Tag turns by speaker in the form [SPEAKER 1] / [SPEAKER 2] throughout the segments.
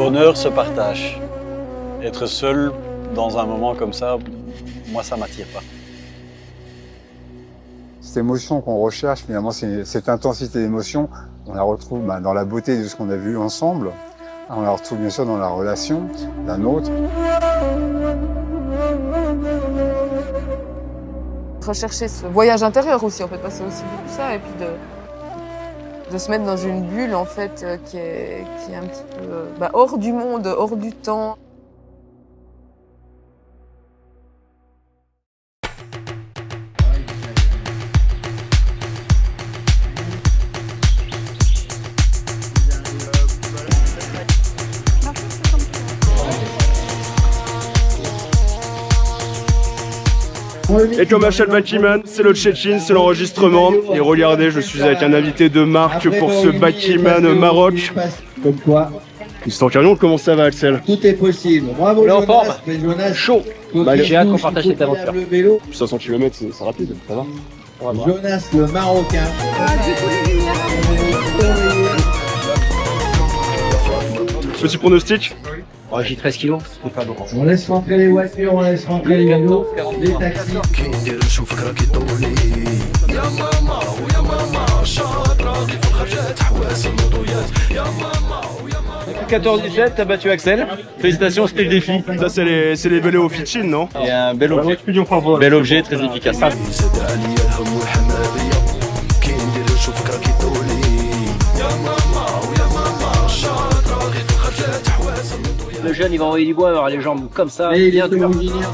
[SPEAKER 1] bonheur se partage. Être seul dans un moment comme ça, moi ça m'attire pas.
[SPEAKER 2] Cette émotion qu'on recherche, finalement, cette intensité d'émotion, on la retrouve dans la beauté de ce qu'on a vu ensemble. On la retrouve bien sûr dans la relation, la nôtre.
[SPEAKER 3] Rechercher ce voyage intérieur aussi, on peut passer aussi beaucoup ça, et puis de se mettre dans une bulle en fait qui est un petit peu hors du monde, hors du temps.
[SPEAKER 4] Et comme à chaque Bakiman, c'est le check-in, c'est l'enregistrement. Et regardez, je suis avec un invité de marque pour ce Bakiman Maroc.
[SPEAKER 5] Comme quoi,
[SPEAKER 4] Tristan Carillon, comment ça va, Axel?
[SPEAKER 5] tout est possible. Bravo Jonas, mais Jonas,
[SPEAKER 4] Chaud.
[SPEAKER 6] J'ai hâte qu'on partage cette aventure.
[SPEAKER 5] le vélo.
[SPEAKER 4] 500 km, c'est rapide, ça va.
[SPEAKER 5] Jonas le Marocain.
[SPEAKER 4] Petit pronostic?
[SPEAKER 6] Oh, j'ai 13 kilos, c'est pas bon.
[SPEAKER 5] On laisse rentrer les voitures, on laisse rentrer les vélos, les taxis.
[SPEAKER 6] 14-17, t'as battu Axel. Félicitations, c'était le défi.
[SPEAKER 4] Ça, c'est les vélos Fitchin, non?
[SPEAKER 6] Et un bel objet très efficace. Le jeune, il va envoyer du bois, avoir les jambes comme ça.
[SPEAKER 5] Et il
[SPEAKER 6] bien
[SPEAKER 5] est
[SPEAKER 6] dur.
[SPEAKER 5] originaire.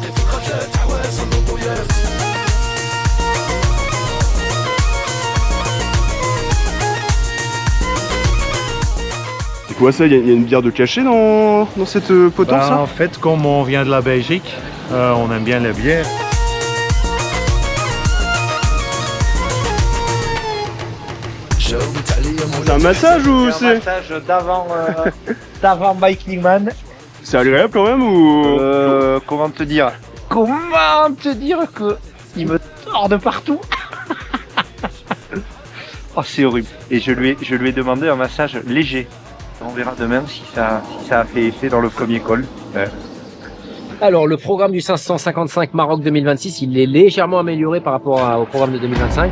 [SPEAKER 4] C'est quoi ça? Il y a une bière de cachet dans cette potence, ça?
[SPEAKER 7] En fait, comme on vient de la Belgique, on aime bien la bière.
[SPEAKER 4] C'est un massage ou c'est...
[SPEAKER 8] Un massage d'avant Biking Man.
[SPEAKER 4] C'est agréable quand même ou...
[SPEAKER 8] Comment te dire que il me tord de partout. Oh, c'est horrible. Et je lui ai demandé un massage léger. On verra demain si ça a fait effet dans le premier col.
[SPEAKER 6] Alors, le programme du 555 Maroc 2026, il est légèrement amélioré par rapport au programme de 2025.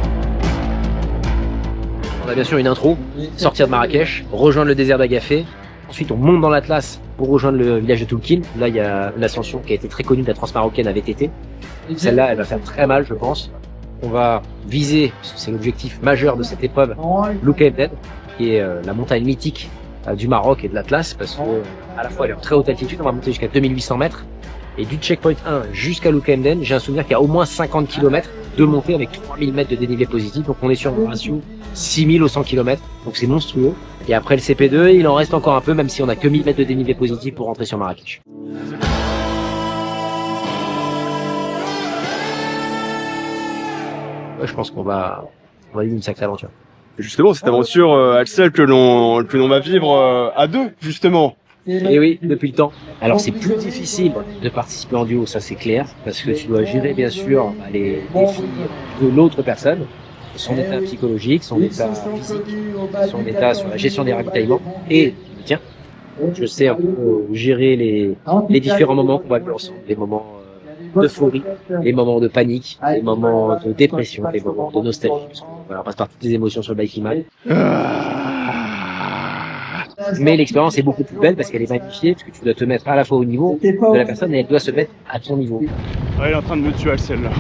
[SPEAKER 6] On a bien sûr une intro, sortir de Marrakech, rejoindre le désert d'Agafé. Ensuite, on monte dans l'Atlas pour rejoindre le village de Toulkin. Là, il y a l'ascension qui a été très connue de la transmarocaine à VTT. Celle-là, elle va faire très mal, je pense. On va viser, parce que c'est l'objectif majeur de cette épreuve, Loukaïmden, qui est la montagne mythique du Maroc et de l'Atlas, parce que à la fois elle est en très haute altitude, on va monter jusqu'à 2800 mètres. Et du checkpoint 1 jusqu'à Loukaïmden, j'ai un souvenir qu'il y a au moins 50 km de montée avec 3000 mètres de dénivelé positif. Donc on est sur un ratio 6000 au 100 km. Donc c'est monstrueux. Et après le CP2, il en reste encore un peu, même si on a que 1000 mètres de dénivelé positif pour rentrer sur Marrakech. Ouais, je pense qu'on va vivre une sacrée aventure.
[SPEAKER 4] Et justement, cette aventure, Axel, que l'on va vivre à deux, justement.
[SPEAKER 6] Et oui, depuis le temps. Alors c'est plus difficile de participer en duo, ça c'est clair, parce que tu dois gérer bien sûr les défis de l'autre personne, son état psychologique, son état physique, son état sur la gestion des ravitaillements, et tiens, je sais un peu gérer les différents moments qu'on va vivre ensemble, les moments d'euphorie, les moments de panique, les moments de dépression, les moments de nostalgie, parce qu'on passe par toutes les émotions sur le Biking Man. Mais l'expérience est beaucoup plus belle parce qu'elle est magnifiée, parce que tu dois te mettre à la fois au niveau de la personne et elle doit se mettre à ton niveau.
[SPEAKER 4] Ah, il est en train de me tuer, Axel, là.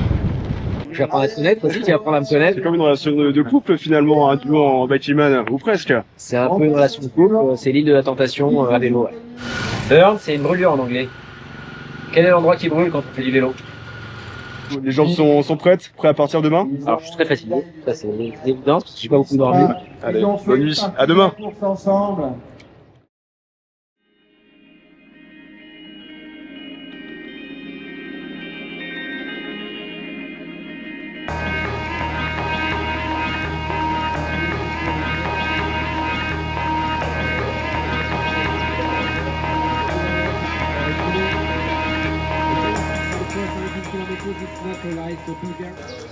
[SPEAKER 6] Je vais apprendre à te connaître aussi, tu vas apprendre à me connaître.
[SPEAKER 4] C'est comme une relation de couple, finalement, un duo en Bakiman, ou presque.
[SPEAKER 6] C'est un peu une relation de couple, c'est l'île de la tentation à vélo. Ouais. Burn, c'est une brûlure en anglais. Quel est l'endroit qui brûle quand on fait du vélo?
[SPEAKER 4] Les jambes sont prêts à partir demain?
[SPEAKER 6] Alors je suis très fatigué, ça c'est évident, parce que j'ai pas beaucoup dormi.
[SPEAKER 4] Allez, bonne nuit, à demain.
[SPEAKER 5] Ensemble.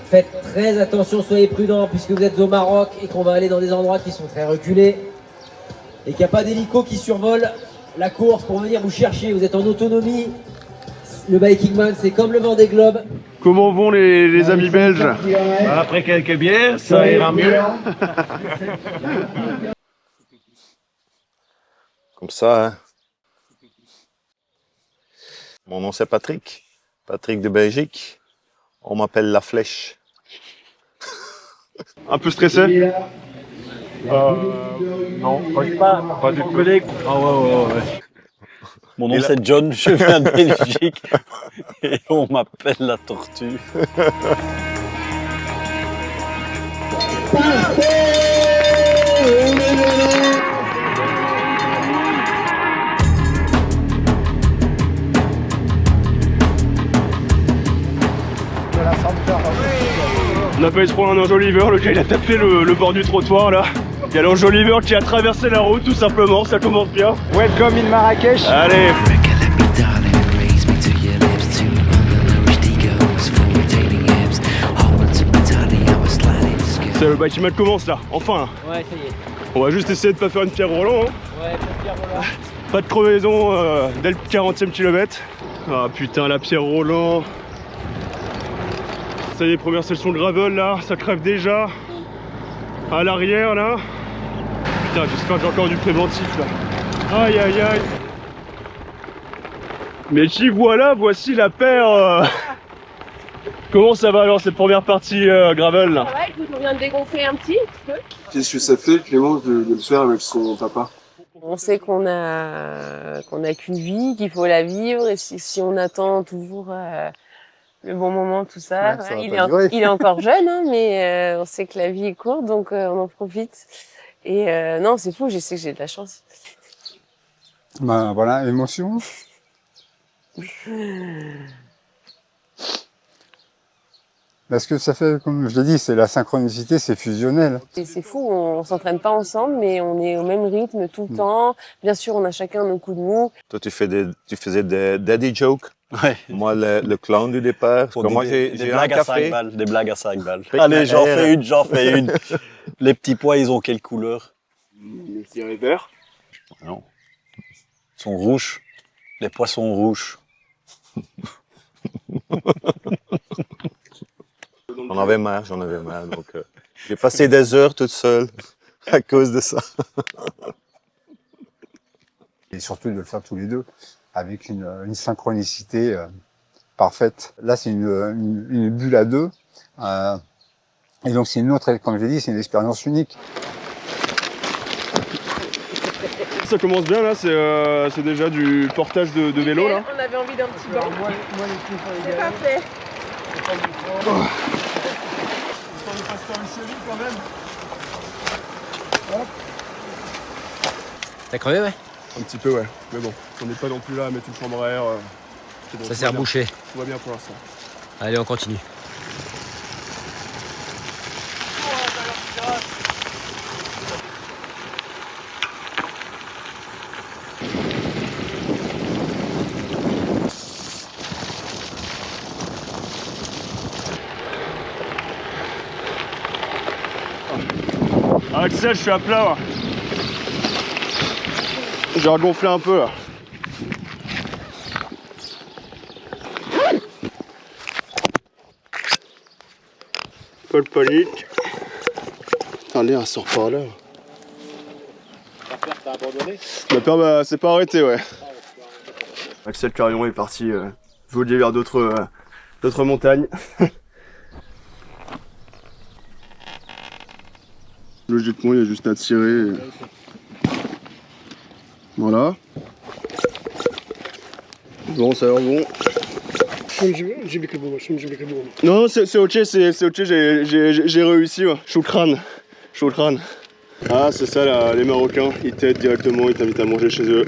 [SPEAKER 6] Faites très attention, soyez prudents puisque vous êtes au Maroc et qu'on va aller dans des endroits qui sont très reculés et qu'il n'y a pas d'hélico qui survole
[SPEAKER 5] la course pour venir vous chercher. Vous êtes en autonomie. Le Biking Man, c'est comme le Vendée Globe.
[SPEAKER 4] Comment vont les amis belges?
[SPEAKER 7] Après quelques bières, ça ira mieux.
[SPEAKER 9] Comme ça, hein. Mon nom c'est Patrick. Patrick de Belgique. On m'appelle La Flèche.
[SPEAKER 4] Un peu stressé?
[SPEAKER 7] Non, pas du tout. Ah ouais.
[SPEAKER 1] Mon nom c'est John, je viens de Belgique et on m'appelle la tortue.
[SPEAKER 4] On a failli se prendre un enjoliveur, le gars il a tapé le bord du trottoir là. Il y a l'enjoliveur qui a traversé la route tout simplement, ça commence bien.
[SPEAKER 8] Welcome in Marrakech.
[SPEAKER 4] Allez. C'est le bâtiment commence là, enfin.
[SPEAKER 6] Ouais, ça y est.
[SPEAKER 4] On va juste essayer de pas faire une pierre Roland. Hein.
[SPEAKER 6] Ouais, Pierre Roland.
[SPEAKER 4] Pas de crevaison dès le 40e kilomètre. Ah putain, la pierre Roland. Ça y est, première section de gravel là, ça crève déjà. À l'arrière là. Putain, j'espère que j'ai encore du préventif là. Aïe aïe aïe. Mais qui voilà, voici la paire. Comment ça va alors cette première partie gravel là?
[SPEAKER 10] Ça va, écoute, on vient de dégonfler un petit peu.
[SPEAKER 4] Qu'est-ce que ça fait Clémence de le faire avec son papa?
[SPEAKER 10] On sait qu'on a qu'une vie, qu'il faut la vivre, et si on attend toujours le bon moment, tout ça,
[SPEAKER 2] Ouais, ça va
[SPEAKER 10] il,
[SPEAKER 2] pas durer.
[SPEAKER 10] il est encore jeune, hein, mais on sait que la vie est courte, donc on en profite. Et non, c'est fou, je sais que j'ai de la chance.
[SPEAKER 2] Ben voilà, émotion. Parce que ça fait, comme je l'ai dit, c'est la synchronicité, c'est fusionnel.
[SPEAKER 10] Et c'est fou, on s'entraîne pas ensemble, mais on est au même rythme tout le temps. Bien sûr, on a chacun nos coups de mou.
[SPEAKER 9] Toi, tu faisais des daddy jokes.
[SPEAKER 1] Ouais.
[SPEAKER 9] Moi, le clown du départ.
[SPEAKER 1] Pour
[SPEAKER 9] Parce que moi,
[SPEAKER 1] des
[SPEAKER 9] j'ai un
[SPEAKER 1] blagues à 5
[SPEAKER 9] café.
[SPEAKER 1] balles. Des blagues à 5 balles.
[SPEAKER 9] Avec
[SPEAKER 1] Allez,
[SPEAKER 9] ma
[SPEAKER 1] j'en
[SPEAKER 9] R.
[SPEAKER 1] fais une. Les petits pois, ils ont quelle couleur?
[SPEAKER 4] Je dirais vert.
[SPEAKER 1] Non. Ils sont rouges. Les pois sont rouges.
[SPEAKER 9] J'en avais marre. Donc, j'ai passé des heures toute seule à cause de ça.
[SPEAKER 2] Et surtout de le faire tous les deux, avec une synchronicité parfaite. Là, c'est une bulle à deux. Et donc, c'est une autre, comme je l'ai dit, c'est une expérience unique.
[SPEAKER 4] Ça commence bien là, c'est déjà du portage de vélo là.
[SPEAKER 10] On avait envie d'un petit banc. C'est parfait.
[SPEAKER 6] T'as crevé, ouais?
[SPEAKER 4] Un petit peu ouais, mais bon, on n'est pas non plus là à mettre une chambre à air. Bon,
[SPEAKER 6] Ça s'est rebouché.
[SPEAKER 4] Tout va bien pour l'instant.
[SPEAKER 6] Allez, on continue.
[SPEAKER 4] Ah, Axel, je suis à plat là. J'ai regonflé un peu là. Pas de panique. Allez, on sort par là.
[SPEAKER 7] Ta paire t'a abandonné?
[SPEAKER 4] Ma paire s'est pas arrêtée, ouais. Axel Carillon est parti voler vers d'autres montagnes. Logiquement, il y a juste à tirer. Voilà. Bon, ça a l'air bon. Non, c'est ok, c'est ok, j'ai réussi. Ouais. Chaud le crâne. Ah, c'est ça, là, les Marocains, ils t'aident directement, ils t'invitent à manger chez eux.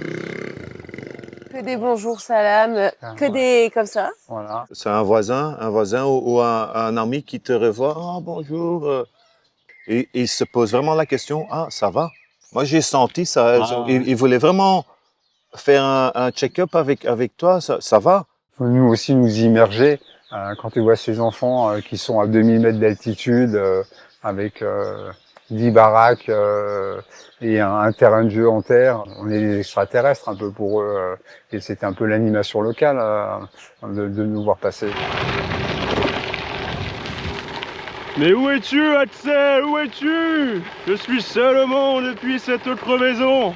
[SPEAKER 10] Que des bonjours, salam, que des comme ça.
[SPEAKER 2] Voilà.
[SPEAKER 9] C'est un voisin ou un ami qui te revoit. Ah, bonjour. Et il se pose vraiment la question, ah, ça va? Moi, j'ai senti ça. Il voulait vraiment faire un check-up avec toi, ça va?
[SPEAKER 2] Il faut nous aussi nous immerger quand tu vois ces enfants qui sont à 2000 mètres d'altitude avec 10 baraques et un terrain de jeu en terre. On est des extraterrestres un peu pour eux. Et c'était un peu l'animation locale de nous voir passer.
[SPEAKER 4] Mais où es-tu, Axel? Où es-tu? Je suis seul au monde depuis cette crevaison.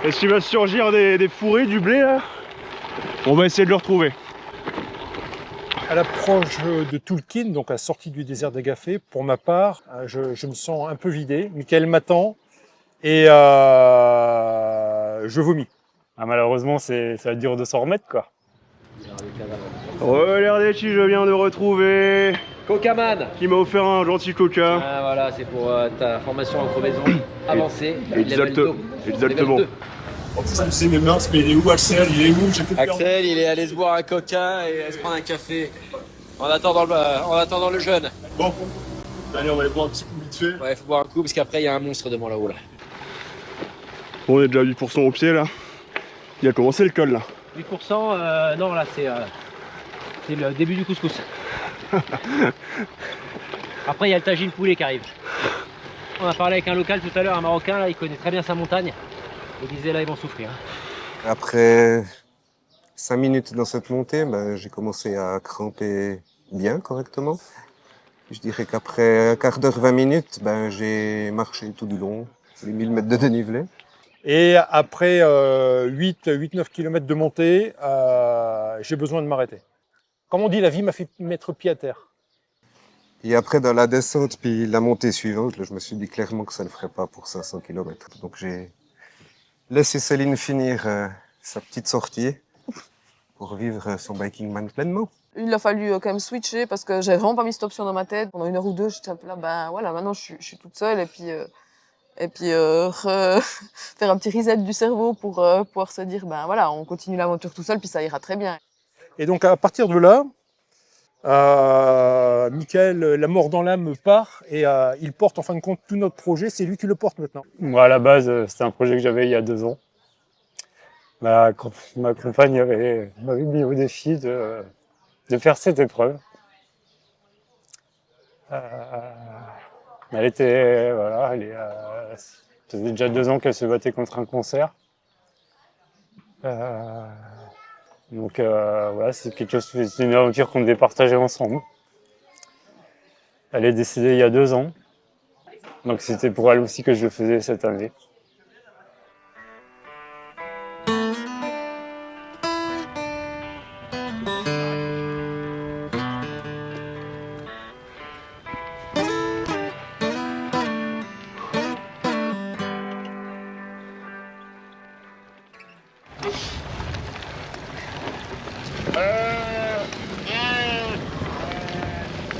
[SPEAKER 4] Est-ce qu'il va surgir des fourrés, du blé là? On va essayer de le retrouver.
[SPEAKER 11] À l'approche de Toulkin, donc à la sortie du désert d'Agafé, pour ma part, je me sens un peu vidé. Michael m'attend et je vomis.
[SPEAKER 12] Ah, malheureusement, ça va être dur de s'en remettre, quoi.
[SPEAKER 4] Regardez qui je viens de retrouver.
[SPEAKER 6] Cocaman,
[SPEAKER 4] qui m'a offert un gentil coca.
[SPEAKER 6] Ah, voilà, c'est pour ta formation en crevaison avancée.
[SPEAKER 4] Exactement.
[SPEAKER 11] C'est mes minces, mais il est où Axel? Il est où?
[SPEAKER 13] Axel, il est allé se boire un coca et se prendre un café en attendant le jeune.
[SPEAKER 11] Bon, allez, on va aller boire un petit coup vite fait.
[SPEAKER 6] Ouais, faut boire un coup parce qu'après il y a un monstre devant là-haut là.
[SPEAKER 4] Bon, on est déjà à 8% au pied là. Il a commencé le col là.
[SPEAKER 6] 8%, non là c'est le début du couscous. Après il y a le tagine poulet qui arrive. On a parlé avec un local tout à l'heure, un Marocain là, il connaît très bien sa montagne. Il disait là ils vont souffrir.
[SPEAKER 14] Après 5 minutes dans cette montée, j'ai commencé à cramper bien, correctement. Je dirais qu'après un quart d'heure, 20 minutes, j'ai marché tout du long, les 1000 mètres de dénivelé.
[SPEAKER 11] Et après 8-9 km de montée, j'ai besoin de m'arrêter. Comme on dit, la vie m'a fait mettre pied à terre.
[SPEAKER 14] Et après, dans la descente, puis la montée suivante, là, je me suis dit clairement que ça ne le ferait pas pour 500 km. Donc j'ai laissé Céline finir sa petite sortie pour vivre son biking man pleinement.
[SPEAKER 3] Il a fallu quand même switcher parce que j'avais vraiment pas mis cette option dans ma tête. Pendant 1 heure ou 2, j'étais un peu là, voilà, maintenant je suis toute seule et puis faire un petit reset du cerveau pour pouvoir se dire, voilà, on continue l'aventure tout seul puis ça ira très bien.
[SPEAKER 11] Et donc à partir de là, Michael, la mort dans l'âme, part et il porte en fin de compte tout notre projet. C'est lui qui le porte maintenant.
[SPEAKER 12] Moi, à la base, c'était un projet que j'avais il y a 2 ans. Ma compagne m'avait mis au défi de faire cette épreuve. Elle était, voilà, ça faisait déjà 2 ans qu'elle se battait contre un cancer. Donc voilà, c'est une aventure qu'on devait partager ensemble. Elle est décédée il y a 2 ans, donc c'était pour elle aussi que je le faisais cette année.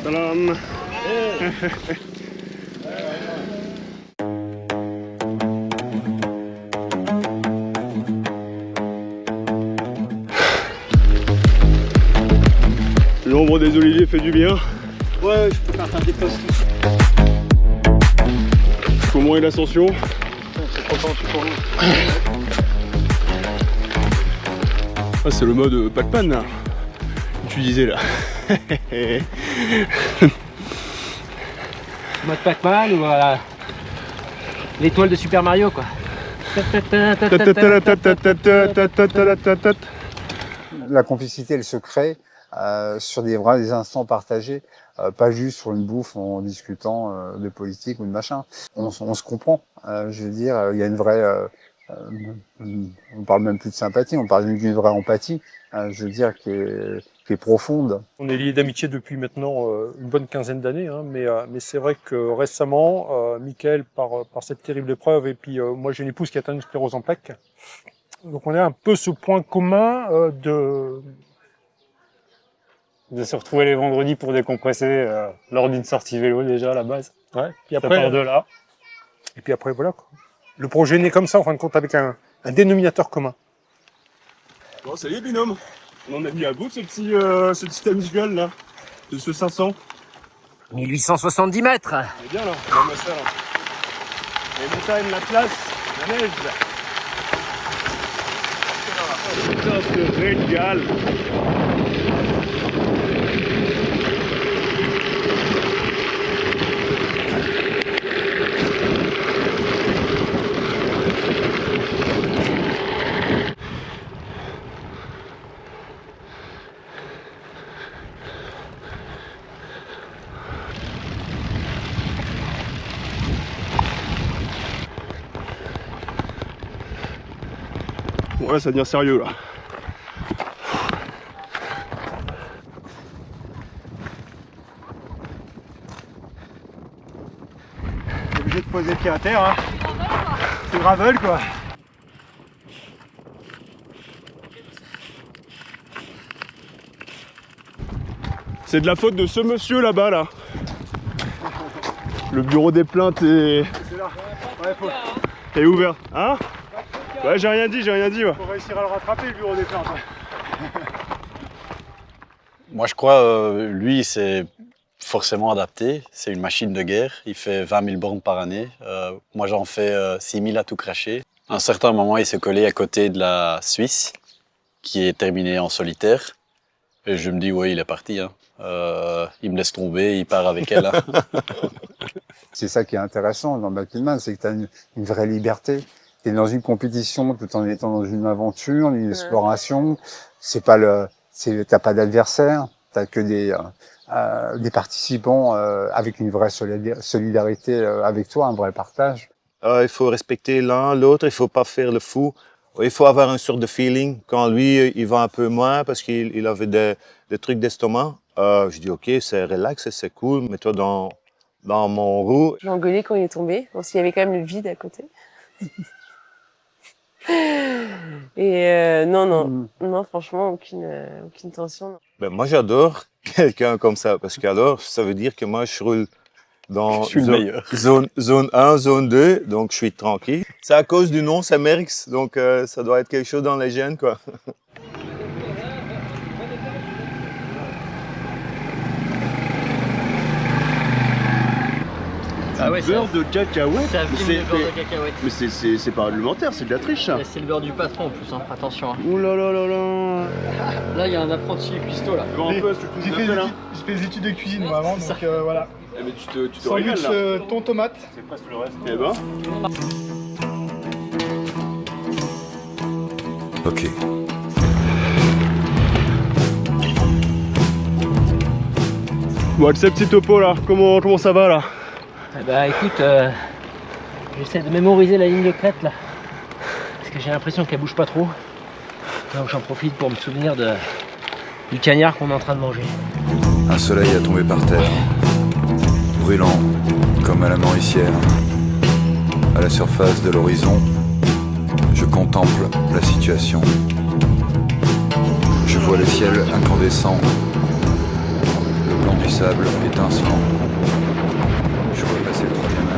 [SPEAKER 4] Salam. L'ombre des oliviers fait du bien.
[SPEAKER 13] Ouais, je peux faire un déposte.
[SPEAKER 4] Comment est l'ascension?
[SPEAKER 13] C'est trop tendu pour nous.
[SPEAKER 4] Ah, c'est le mode Pac-Man là. Tu disais là.
[SPEAKER 6] Mode Pac-Man ou l'étoile de Super Mario quoi.
[SPEAKER 2] La complicité, elle se crée sur des instants partagés, pas juste sur une bouffe en discutant de politique ou de machin. On se comprend. Je veux dire, il y a une vraie... on parle même plus de sympathie, on parle d'une vraie empathie, je veux dire, qui est profonde.
[SPEAKER 11] On est liés d'amitié depuis maintenant une bonne quinzaine d'années, mais c'est vrai que récemment, Michael, par cette terrible épreuve, et puis moi j'ai une épouse qui atteint une sclérose en plaques, donc on a un peu ce point commun de
[SPEAKER 12] se retrouver les vendredis pour décompresser lors d'une sortie vélo déjà à la base.
[SPEAKER 11] Ouais.
[SPEAKER 12] Puis après, ça part de là.
[SPEAKER 11] Et puis après voilà quoi. Le projet est né comme ça en fin de compte avec un dénominateur commun.
[SPEAKER 4] Bon, ça y est binôme. On en a mis à bout ce petit amuse-gueule là, de ce 500.
[SPEAKER 6] 1870 mètres.
[SPEAKER 4] On est bien là, on va ça là. Les montagnes, la place, la neige. Putain, ce régal. Bon là ça devient sérieux là.
[SPEAKER 11] T'es obligé de poser le pied à terre, hein. C'est gravel quoi.
[SPEAKER 4] C'est de la faute de ce monsieur là-bas là. Le bureau des plaintes est ouvert. Hein? Ouais, j'ai rien dit, ouais.
[SPEAKER 11] Faut réussir à le rattraper, le bureau des plaintes.
[SPEAKER 1] Moi, je crois, lui, c'est forcément adapté. C'est une machine de guerre. Il fait 20 000 bornes par année. Moi, j'en fais 6 000 à tout cracher. À un certain moment, il s'est collé à côté de la Suisse, qui est terminée en solitaire. Et je me dis, oui, il est parti. Hein. Il me laisse tomber, il part avec elle. Hein.
[SPEAKER 2] C'est ça qui est intéressant dans Battleman, c'est que tu as une vraie liberté. Tu es dans une compétition tout en étant dans une aventure, une exploration. C'est pas t'as pas d'adversaire, t'as que des participants avec une vraie solidarité avec toi, un vrai partage.
[SPEAKER 9] Il faut respecter l'un l'autre, il faut pas faire le fou. Il faut avoir une sorte de feeling. Quand lui, il va un peu moins parce qu'il avait des trucs d'estomac, je dis ok, c'est relax, c'est cool, mets-toi dans mon roue.
[SPEAKER 10] J'ai engueulé quand il est tombé, parce qu'il y avait quand même le vide à côté. Et non, franchement, aucune tension. Non.
[SPEAKER 9] Ben, moi, j'adore quelqu'un comme ça, parce qu'alors, ça veut dire que moi, je roule dans zone 1, zone 2, donc je suis tranquille. C'est à cause du nom, c'est Merckx, donc ça doit être quelque chose dans les gènes, quoi.
[SPEAKER 4] Ah ouais, beurre de cacahuète.
[SPEAKER 15] Ça abîme le beurre de cacahuète.
[SPEAKER 4] Mais c'est pas alimentaire, c'est de la triche ça.
[SPEAKER 15] C'est le beurre du patron en plus, hein. Attention. Hein.
[SPEAKER 4] Ouh là là là là.
[SPEAKER 15] Là il y a un apprenti cuistot là.
[SPEAKER 11] J'ai fait des études de cuisine moi avant, donc voilà.
[SPEAKER 4] Eh mais tu te régales là.
[SPEAKER 11] Sandwich thon tomate.
[SPEAKER 4] C'est presque le reste. Eh ben.
[SPEAKER 16] Ok.
[SPEAKER 4] Bon, le petit topo là, comment ça va là?
[SPEAKER 6] Bah écoute, j'essaie de mémoriser la ligne de crête là, parce que j'ai l'impression qu'elle bouge pas trop. Donc j'en profite pour me souvenir du cagnard qu'on est en train de manger.
[SPEAKER 16] Un soleil a tombé par terre, brûlant comme à la Mauricière. À la surface de l'horizon, je contemple la situation. Je vois le ciel incandescent, le blanc du sable étincelant. Je vois passer le troisième âge.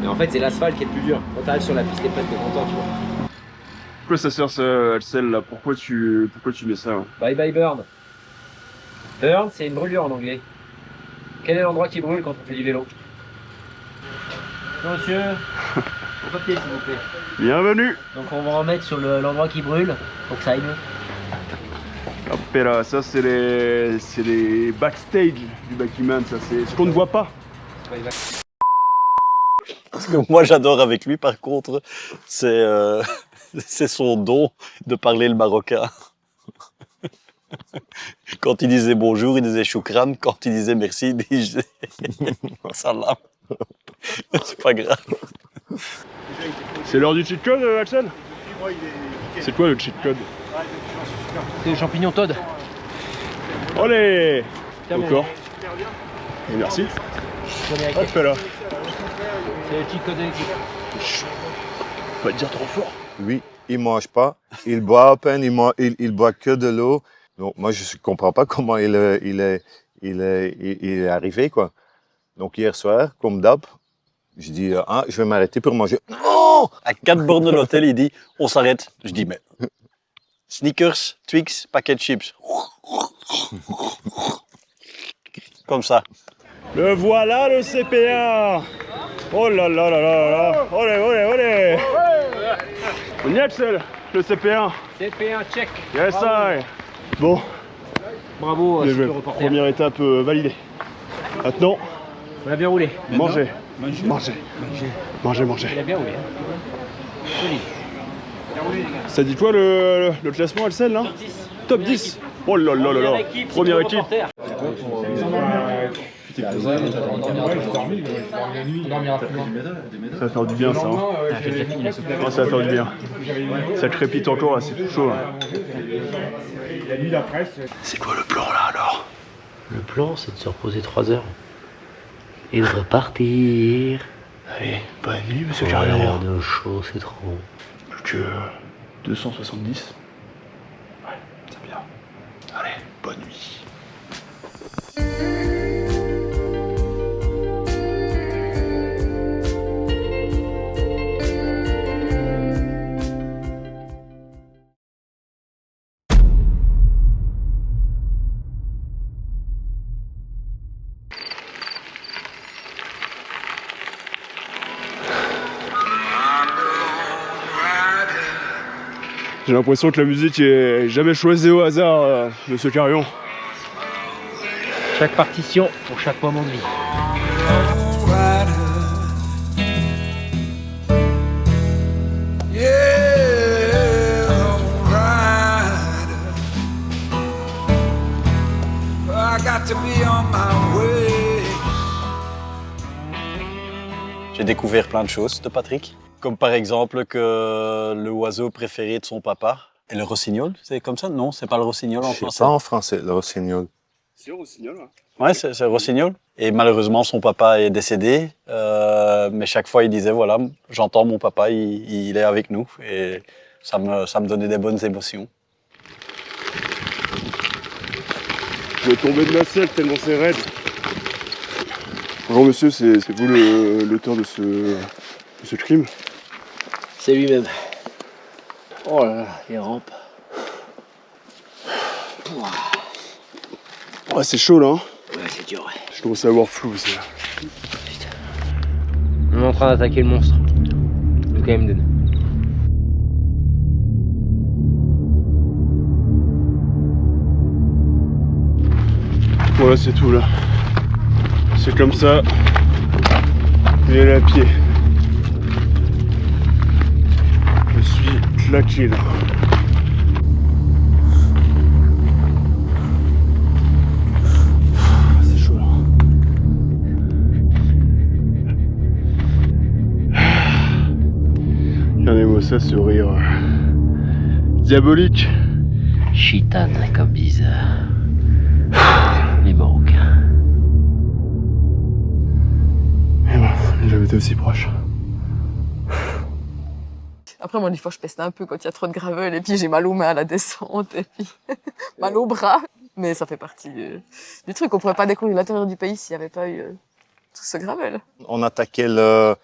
[SPEAKER 6] Mais en fait, c'est l'asphalte qui est le plus dur. Quand t'arrives sur la piste, t'es presque content, tu vois.
[SPEAKER 4] Pourquoi ça sert ça, Alcel là? Pourquoi tu mets ça hein?
[SPEAKER 6] Bye bye burn. Burn, c'est une brûlure en anglais. Quel est l'endroit qui brûle quand on fait du vélo? Monsieur, au papier s'il vous plaît.
[SPEAKER 4] Bienvenue.
[SPEAKER 6] Donc on va en mettre sur l'endroit qui brûle pour que ça aille mieux.
[SPEAKER 4] Hop là, ça c'est les backstage du Battleman, ça c'est ce qu'on ne voit pas.
[SPEAKER 1] Ce que moi j'adore avec lui par contre, c'est son don de parler le marocain. Quand il disait bonjour, il disait choukran. Quand il disait merci, il disait salam. C'est pas grave.
[SPEAKER 4] C'est l'heure du cheat code, Axel? C'est quoi le cheat code?
[SPEAKER 6] C'est le champignon Todd.
[SPEAKER 4] Allez! Encore. Et merci. Hop là.
[SPEAKER 6] C'est le cheat code de l'équipe.
[SPEAKER 4] Pas te dire trop fort.
[SPEAKER 9] Lui, il mange pas, il boit à peine, il boit que de l'eau. Donc moi, je comprends pas comment il est arrivé, quoi. Donc hier soir, comme d'hab, je dis je vais m'arrêter pour manger.
[SPEAKER 1] Non! À 4 bornes de l'hôtel, il dit on s'arrête. Je dis mais Snickers, Twix, paquet de chips. Comme ça.
[SPEAKER 4] Le voilà le CP1. Oh là là là là là. Olé olé olé. On y est Axel, le CP1.
[SPEAKER 6] CP1 check.
[SPEAKER 4] Yes I. Bon.
[SPEAKER 6] Bravo, super reporter.
[SPEAKER 4] Première étape validée. Maintenant.
[SPEAKER 6] On a bien roulé.
[SPEAKER 4] Manger.
[SPEAKER 6] Manger.
[SPEAKER 4] Manger.
[SPEAKER 6] Il a bien roulé. Hein. Joli.
[SPEAKER 4] Ça dit quoi le classement Alcel là?
[SPEAKER 6] Top 10.
[SPEAKER 4] Top 10. Oh là là là là. Première équipe. Ça va faire du bien ça. Hein. Ça va faire du bien. Ça crépite encore là, c'est tout chaud. C'est quoi le plan là alors?
[SPEAKER 6] Le plan, c'est de se reposer 3 heures. Et de repartir.
[SPEAKER 4] Allez, bonne nuit monsieur
[SPEAKER 6] Carrier.
[SPEAKER 4] Carrière.
[SPEAKER 6] De chaud, c'est trop.
[SPEAKER 4] Plus que 270. Ouais, c'est bien. Allez, bonne nuit. J'ai l'impression que la musique est jamais choisie au hasard, monsieur Carillon.
[SPEAKER 6] Chaque partition pour chaque moment de vie.
[SPEAKER 1] J'ai découvert plein de choses de Patrick, comme par exemple que le oiseau préféré de son papa est le rossignol. C'est comme ça? Non, c'est pas le rossignol en
[SPEAKER 9] Je sais
[SPEAKER 1] français.
[SPEAKER 9] pas en français, le rossignol.
[SPEAKER 4] C'est le rossignol, hein.
[SPEAKER 1] Ouais, c'est le rossignol. Et malheureusement, son papa est décédé. Mais chaque fois, il disait, voilà, j'entends mon papa, il est avec nous. Et ça me donnait des bonnes émotions.
[SPEAKER 4] Je vais tomber de ma selle tellement c'est raide. Bonjour monsieur, c'est vous l'auteur de ce crime?
[SPEAKER 6] C'est lui-même. Oh là là, il rampe.
[SPEAKER 4] Ouais, c'est chaud là. Hein.
[SPEAKER 6] Ouais, c'est dur, ouais.
[SPEAKER 4] Je commence à avoir flou aussi.
[SPEAKER 6] On est en train d'attaquer le monstre. Le KM2.
[SPEAKER 4] Voilà, c'est tout là. C'est comme ça. Il est à pied. Je suis claqué là. C'est chaud là. Regardez-moi ça, ce rire diabolique.
[SPEAKER 6] Chitane comme bizarre. Les Marocains.
[SPEAKER 4] Et voilà, j'ai jamais été aussi proche.
[SPEAKER 3] Après, moi, des fois, je peste un peu quand il y a trop de gravel, et puis j'ai mal aux mains à la descente, et puis mal aux bras. Mais ça fait partie du truc. On pourrait pas découvrir l'intérieur du pays s'il n'y avait pas eu tout ce gravel.
[SPEAKER 9] On attaquait le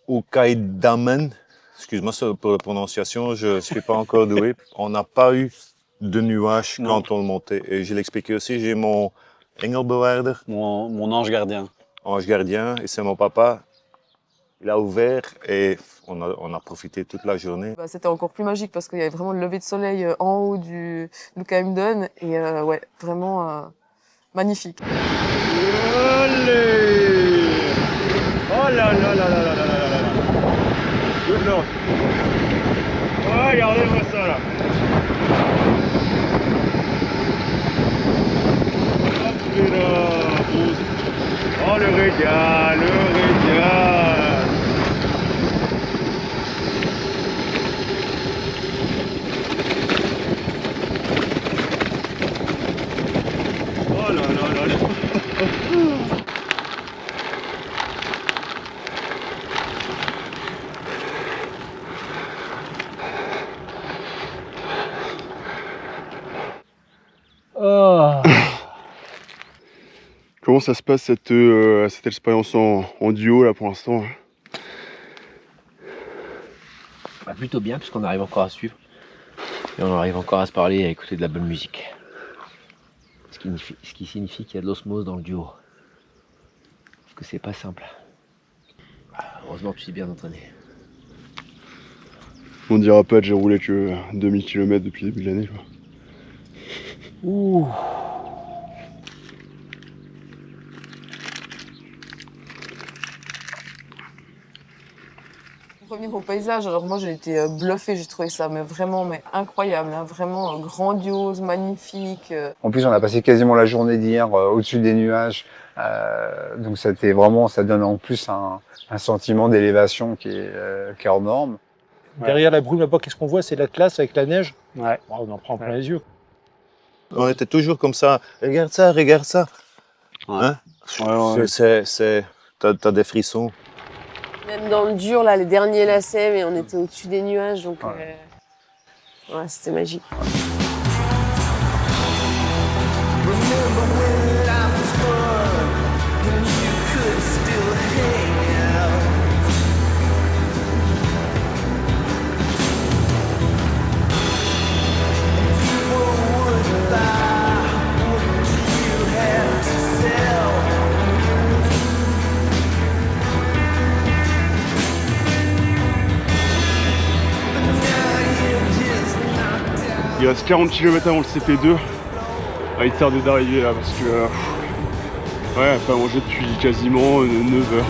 [SPEAKER 9] Hokkaidamen. Excuse-moi pour la prononciation, je ne suis pas encore doué. On n'a pas eu de nuages quand on le montait. Et je l'expliquais aussi, j'ai mon Engelbewaarder.
[SPEAKER 1] Mon ange gardien.
[SPEAKER 9] Ange gardien, et c'est mon papa. Il a ouvert et on a profité toute la journée.
[SPEAKER 3] Bah, c'était encore plus magique parce qu'il y avait vraiment le lever de soleil en haut du KM et ouais, vraiment magnifique.
[SPEAKER 4] Allez! Oh là là là là là là là là là! Good Lord! Oh, regardez-moi ça là! Hop là! Oh le régal! Le régal! Oh là là là là!
[SPEAKER 6] Oh.
[SPEAKER 4] Comment ça se passe cette expérience en duo là pour l'instant?
[SPEAKER 6] Bah, plutôt bien puisqu'on arrive encore à suivre. Et on arrive encore à se parler et à écouter de la bonne musique. Ce qui signifie qu'il y a de l'osmose dans le duo. Parce que c'est pas simple. Heureusement que tu es bien entraîné.
[SPEAKER 4] On dira pas que j'ai roulé que 2000 km depuis le début de l'année.
[SPEAKER 6] Ouh.
[SPEAKER 3] revenir au paysage, alors moi j'ai été bluffée, j'ai trouvé ça vraiment incroyable, hein, vraiment grandiose, magnifique.
[SPEAKER 2] En plus, on a passé quasiment la journée d'hier au-dessus des nuages, donc c'était vraiment, ça donne en plus un sentiment d'élévation qui est hors norme.
[SPEAKER 11] Derrière la brume là-bas, qu'est-ce qu'on voit? C'est l'Atlas avec la neige. Ouais. On en prend plein les yeux.
[SPEAKER 9] On était toujours comme ça. Regarde ça, regarde ça. Hein? T'as des frissons.
[SPEAKER 10] Même dans le dur, là, les derniers lacets, mais on était au-dessus des nuages, donc ouais, c'était magique.
[SPEAKER 4] Il reste 40 km avant le CP2. Ah, il tarde d'arriver là parce que ouais, pas mangé depuis quasiment 9 heures.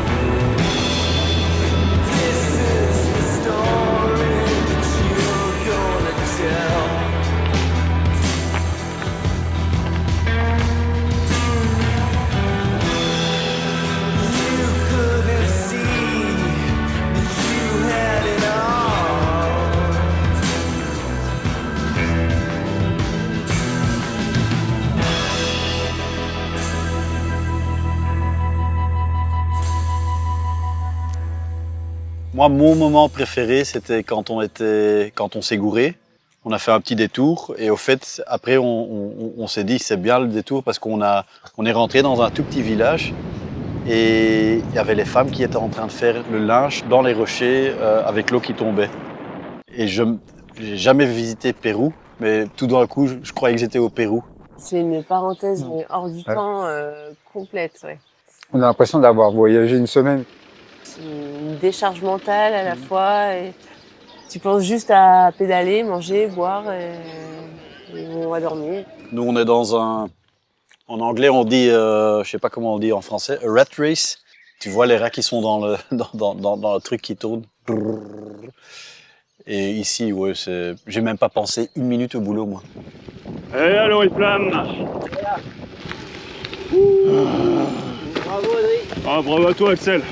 [SPEAKER 1] Moi, mon moment préféré, c'était quand on s'est gouré. On a fait un petit détour et au fait, après, on s'est dit c'est bien le détour parce on est rentré dans un tout petit village et il y avait les femmes qui étaient en train de faire le linge dans les rochers avec l'eau qui tombait. Et je n'ai jamais visité Pérou, mais tout d'un coup, je croyais que j'étais au Pérou.
[SPEAKER 10] C'est une parenthèse mais hors du temps complète, ouais.
[SPEAKER 2] On a l'impression d'avoir voyagé une semaine.
[SPEAKER 10] C'est une décharge mentale à la fois. Et tu penses juste à pédaler, manger, boire et on va dormir.
[SPEAKER 1] Nous, on est dans un... En anglais, on dit, je sais pas comment on dit en français, a rat race. Tu vois les rats qui sont dans le truc qui tourne. Et ici, ouais, j'ai même pas pensé une minute au boulot, moi.
[SPEAKER 4] Allez, alors il plane.
[SPEAKER 5] Bravo Adrien.
[SPEAKER 4] Ah, bravo à toi Axel.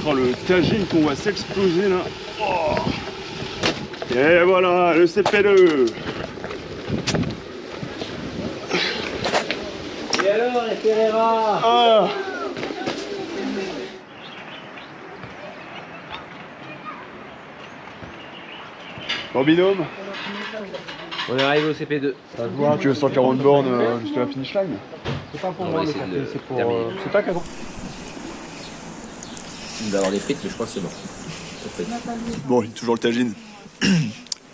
[SPEAKER 4] Oh, le tagine qu'on va s'exploser là. Oh. Et voilà, le CP2.
[SPEAKER 5] Et alors les Ferreira?
[SPEAKER 4] Ah. Bon binôme.
[SPEAKER 6] On est arrivé au CP2.
[SPEAKER 4] Ça se voit que 140 bornes jusqu'à la finish line.
[SPEAKER 11] C'est pas pour
[SPEAKER 6] On
[SPEAKER 11] moi
[SPEAKER 6] va
[SPEAKER 11] le
[SPEAKER 6] essayer de
[SPEAKER 11] café, c'est pour...
[SPEAKER 6] terminer.
[SPEAKER 11] c'est pas cadeau.
[SPEAKER 6] Il va y avoir des frites, mais je crois que c'est bon.
[SPEAKER 4] Bon, il y a toujours le tagine.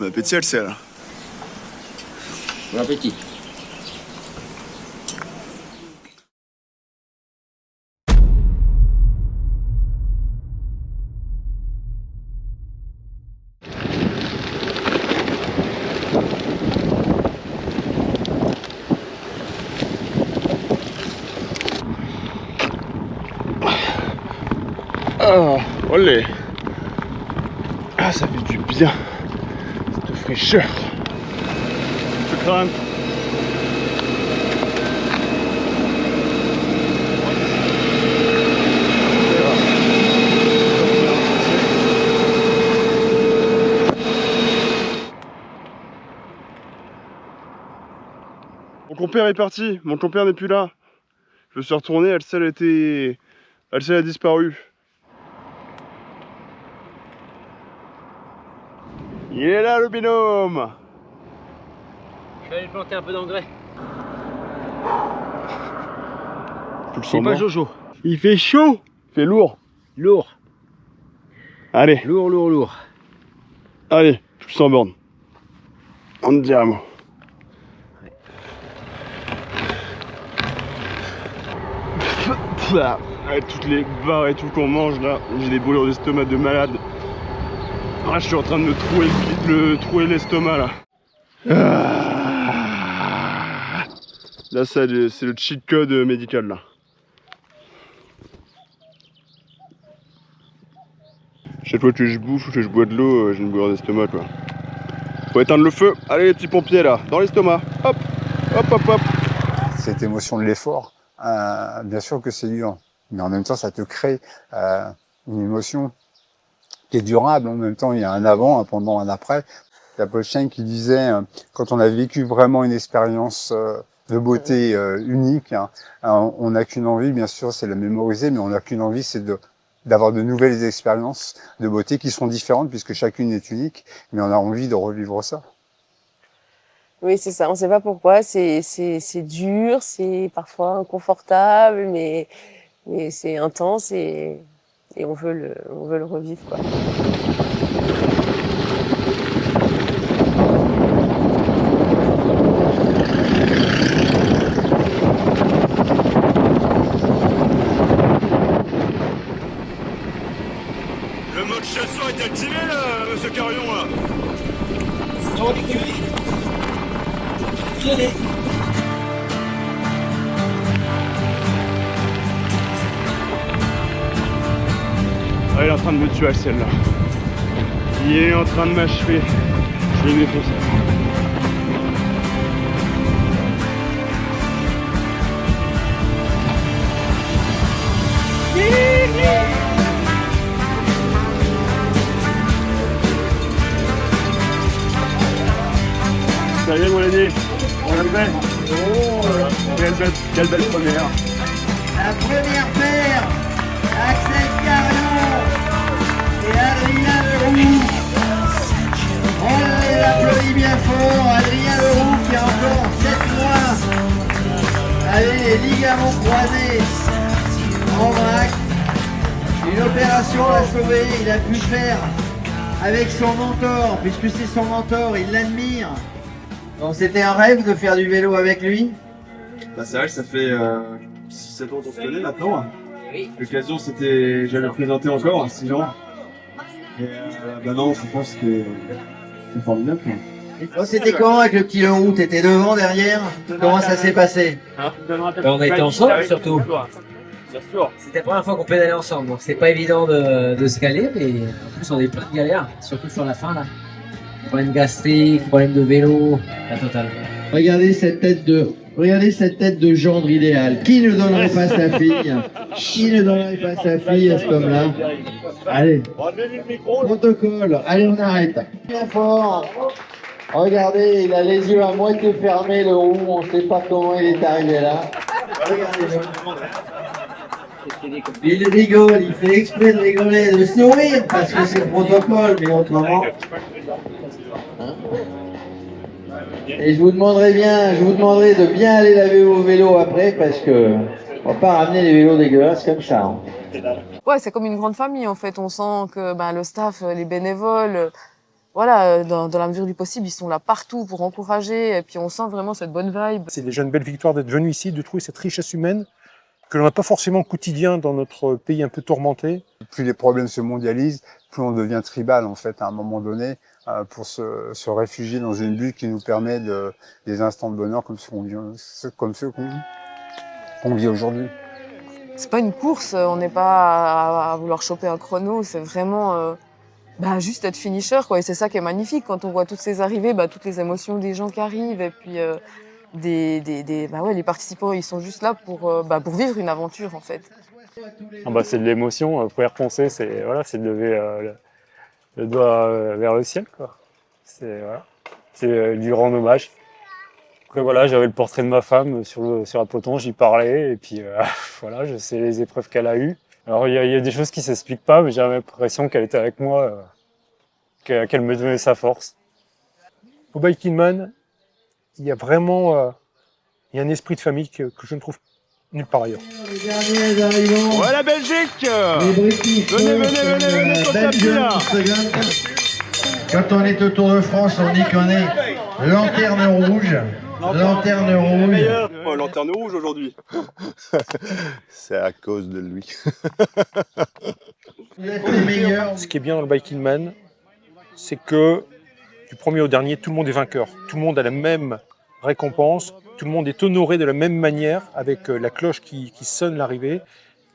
[SPEAKER 4] Bon appétit, Axel.
[SPEAKER 6] Bon appétit.
[SPEAKER 4] Ah, olé. Ah, ça fait du bien. Cette fraîcheur. Je crame. Mon compère est parti, mon compère n'est plus là. Je suis retourné, Alcel a disparu. Il est là le binôme.
[SPEAKER 6] Je vais aller planter un peu d'engrais.
[SPEAKER 4] C'est
[SPEAKER 6] pas Jojo.
[SPEAKER 4] Il fait chaud. Il fait lourd.
[SPEAKER 6] Lourd.
[SPEAKER 4] Allez.
[SPEAKER 6] Lourd, lourd, lourd.
[SPEAKER 4] Allez, plus 100 bornes. Andiamo. Avec toutes les barres et tout qu'on mange là, j'ai des brûlures d'estomac de malade. Ah, je suis en train de me trouer l'estomac là. Ah. Là, c'est le cheat code médical là. Chaque fois que je bouffe ou que je bois de l'eau, j'ai une bourre d'estomac quoi. Faut éteindre le feu. Allez les petits pompiers là, dans l'estomac. Hop, hop, hop, hop.
[SPEAKER 2] Cette émotion de l'effort, bien sûr que c'est dur, mais en même temps ça te crée une émotion qui est durable. En même temps, il y a un avant, un pendant, un après. Il y a Paul Stein qui disait, quand on a vécu vraiment une expérience de beauté unique, on n'a qu'une envie, bien sûr, c'est la mémoriser, mais on n'a qu'une envie, c'est d'avoir de nouvelles expériences de beauté qui sont différentes puisque chacune est unique, mais on a envie de revivre ça.
[SPEAKER 10] Oui, c'est ça. On ne sait pas pourquoi. C'est dur, c'est parfois inconfortable, mais c'est intense et on veut le revivre, quoi.
[SPEAKER 4] Le mode chasseur est activé là, monsieur Carion là. Ah, il est en train de me tuer celle-là. Il est en train de m'achever. Je vais le défoncer. Ça y est mon aîné, on est belle. Oh, quelle belle première.
[SPEAKER 17] La première paire, Axel Carion et Adrien Leroux. On les applaudit bien fort. Adrien Leroux qui a encore 7 mois avec les ligaments croisés en vrac. Une opération l'a sauvé, il a pu faire avec son mentor, puisque c'est son mentor, il l'admire. Donc c'était un rêve de faire du vélo avec lui.
[SPEAKER 4] Bah c'est vrai que ça fait 6-7 ans qu'on se connaît maintenant. L'occasion c'était, j'allais le présenter encore, sinon. Et bah non, je pense que c'est formidable.
[SPEAKER 17] Oh, c'était comment avec le petit Leroux? T'étais devant, derrière? Comment ça s'est passé?
[SPEAKER 6] On a été ensemble surtout. C'était la première fois qu'on pédalait ensemble, donc c'était pas évident de se caler, mais en plus on avait plein de galères, surtout sur la fin là. Problème gastrique, problème de vélo, la totale.
[SPEAKER 17] Regardez cette tête de gendre idéal. Qui ne donnerait pas sa fille? Qui ne donnerait pas sa fille à cet homme-là? Allez, protocole. Allez, on arrête. Bien fort. Regardez, il a les yeux à moitié fermés, le roux. On ne sait pas comment il est arrivé là. Regardez-le. Il rigole, il fait exprès de rigoler, de sourire, parce que c'est le protocole, mais autrement. Et je vous demanderai de bien aller laver vos vélos après, parce que on va pas ramener les vélos dégueulasses comme ça. Hein.
[SPEAKER 3] Ouais, c'est comme une grande famille en fait. On sent que le staff, les bénévoles, voilà, dans la mesure du possible, ils sont là partout pour encourager. Et puis on sent vraiment cette bonne vibe.
[SPEAKER 11] C'est déjà une belle victoire d'être venu ici, de trouver cette richesse humaine que l'on n'a pas forcément au quotidien dans notre pays un peu tourmenté.
[SPEAKER 2] Plus les problèmes se mondialisent, plus on devient tribal en fait à un moment donné pour se réfugier dans une bulle qui nous permet des instants de bonheur comme ceux qu'on vit aujourd'hui.
[SPEAKER 3] C'est pas une course, on n'est pas à vouloir choper un chrono, c'est vraiment juste être finisher quoi. Et c'est ça qui est magnifique quand on voit toutes ces arrivées, toutes les émotions des gens qui arrivent et puis les participants ils sont juste là pour vivre une aventure en fait.
[SPEAKER 12] C'est de l'émotion, faut y repenser, c'est de lever le doigt vers le ciel quoi. C'est du rendre hommage. Après voilà, j'avais le portrait de ma femme sur un peloton, j'y parlais et puis je sais les épreuves qu'elle a eues. Alors il y a des choses qui s'expliquent pas, mais j'ai l'impression qu'elle était avec moi, qu'elle me donnait sa force.
[SPEAKER 11] Au Biking Man, il y a vraiment un esprit de famille que je ne trouve nulle part ailleurs.
[SPEAKER 17] Les derniers arrivants.
[SPEAKER 4] Ouais la Belgique.
[SPEAKER 17] Les British.
[SPEAKER 4] Venez, sur le tapis là.
[SPEAKER 17] Quand on est au Tour de France, on dit qu'on est lanterne rouge. Lanterne rouge.
[SPEAKER 4] Oh, lanterne rouge aujourd'hui.
[SPEAKER 9] C'est à cause de lui.
[SPEAKER 17] Vous êtes les meilleurs.
[SPEAKER 11] Ce qui est bien dans le Biking Man, c'est que du premier au dernier, tout le monde est vainqueur. Tout le monde a la même récompense. Tout le monde est honoré de la même manière avec la cloche qui sonne l'arrivée.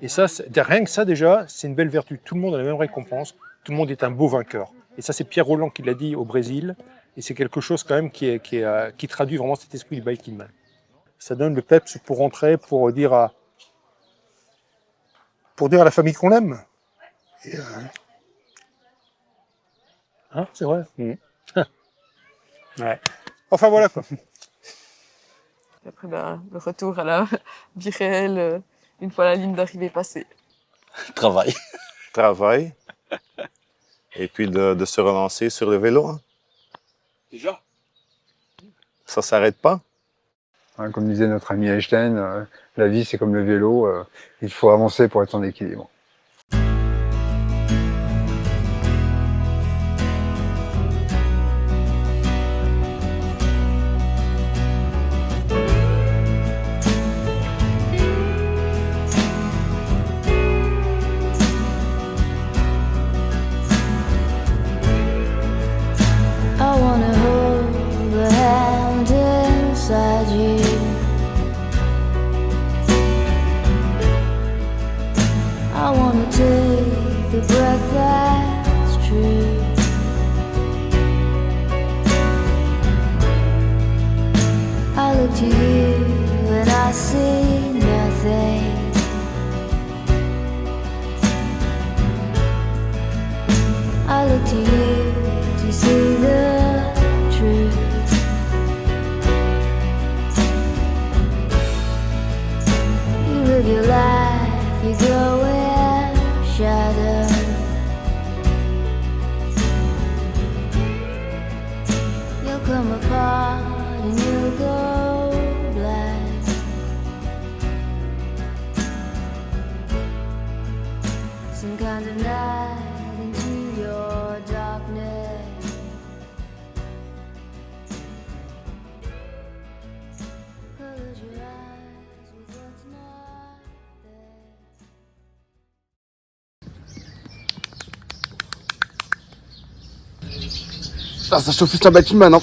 [SPEAKER 11] Et ça, rien que ça déjà, c'est une belle vertu. Tout le monde a la même récompense. tout le monde est un beau vainqueur. Et ça, c'est Pierre Rolland qui l'a dit au Brésil. Et c'est quelque chose quand même qui traduit vraiment cet esprit du Biking Man. Ça donne le peps pour rentrer, pour dire à la famille qu'on l'aime. Et, hein, c'est vrai. Ouais. Enfin voilà quoi.
[SPEAKER 3] Après, le retour à la vie réelle, une fois la ligne d'arrivée passée.
[SPEAKER 1] Travail.
[SPEAKER 9] Travail. Et puis de se relancer sur le vélo. Hein.
[SPEAKER 4] Déjà.
[SPEAKER 9] Ça s'arrête pas.
[SPEAKER 2] Hein, comme disait notre ami Einstein, la vie c'est comme le vélo, il faut avancer pour être en équilibre.
[SPEAKER 18] I wanna hold the hand inside you. I wanna take the breath that's true. I look to you and I see nothing. I look to you to see the truth. You live your life, you go in shadow. You'll come apart and you'll go black. Some kind of night into your darkness. Close your eyes with what's not there.
[SPEAKER 19] Ça chauffe plus la bâtiment, non?